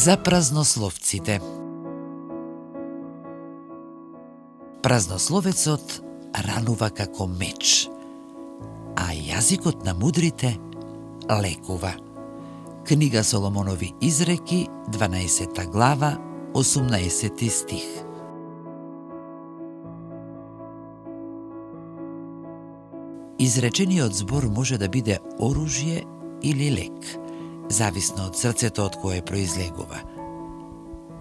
За празнословците. Празнословецот ранува како меч, а јазикот на мудрите лекува. Книга Соломонови изреки, 12 глава, 18 стих. Изречениот збор може да биде оружје или лек, зависно од срцето од кое произлегува.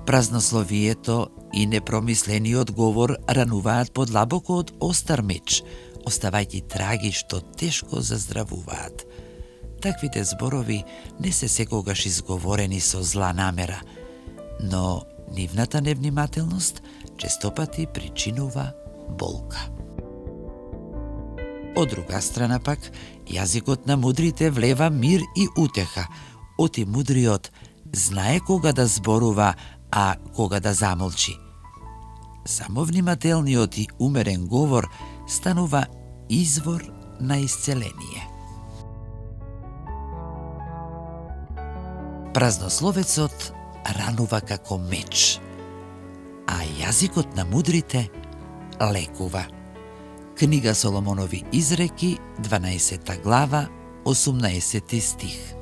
Празнословието и непромислениот говор рануваат подлабоко од остар меч, оставајќи траги што тешко заздравуваат. Таквите зборови не се секогаш изговорени со зла намера, но нивната невнимателност честопати причинува болка. Од друга страна пак, јазикот на мудрите влева мир и утеха. Оти мудриот знае кога да зборува, а кога да замолчи. Само внимателниот и умерен говор станува извор на исцеление. Празнословецот ранува како меч, а јазикот на мудрите лекува. Книга Соломонови изреки, 12 глава, 18 стих.